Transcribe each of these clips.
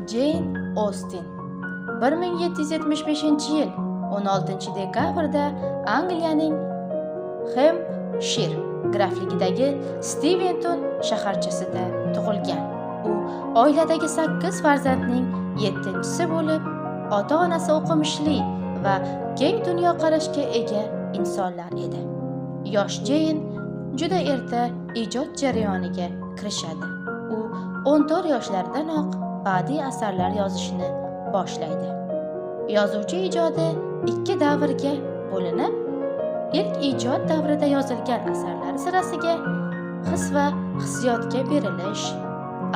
Jane Austen 1775-yil 16-dekabrda Angliyaning Hampshire grafligidagi Steventon shaharchasida tug'ilgan. U oiladagi 8 farzandning 7-chisi bo'lib, ota-onasi o'qimishli va keng dunyoqarashga ega insonlar edi. Yosh Jane juda erta ijod jarayoniga kirishadi. U 14 yoshlardanoq badiiy asarlar yozishni boshlaydi. Yozuvchi ijodi 2 davrga bo'linib, ilk ijod davrida yozilgan asarlar sirasiga his va hissiyotga berilish,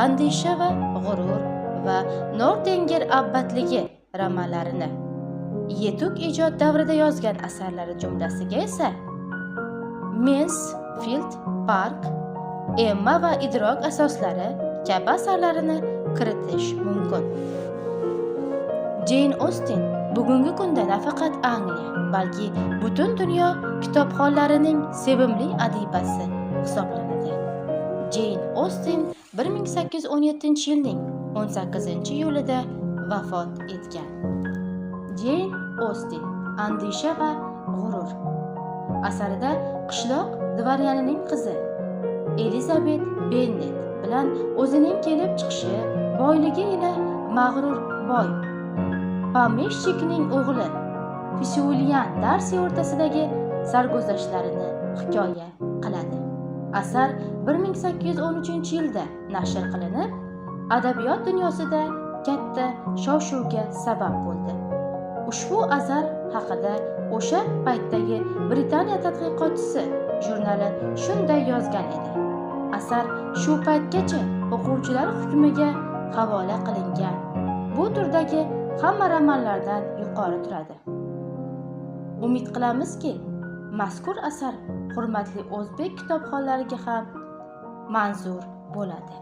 andisha va g'urur va Nortenger abadligi romanlarini, yetuk ijod davrida yozgan asarlari jumlasiga esa Mansfield Park, Emma va idrok asoslari kabi asarlarini kiritish mumkin. Jane Austen bugungi kunda nafaqat Angliya, balki butun dunyo kitobxonlarining sevimli adibasi hisoblanadi. Jane Austen 1817-yilning 18-iyulida vafot etgan. Jane Austen andisha va g'urur asarida qishloq dvoryanining qizi Elizabeth Bennet bilan o'zining kelib chiqishi, boyligi ila mag'rur boy pomeshchikning o'g'li Fisyulian Darsi o'rtasidagi sarguzashtlarini hikoya qiladi. Asar 1813-yilda nashr qilinib, adabiyot dunyosida katta shov-shuvga sabab bo'ldi. Ushbu asar haqida o'sha paytdagi Britaniya tadqiqotchisi jurnali shunday yozgan edi. Asar shu paytgacha o'quvchilar hukmiga havola qilingan bu turdagi hamma romanlardan yuqori turadi. Umid qilamizki, mazkur asar hurmatli o'zbek kitobxonlariga ham manzur bo'ladi.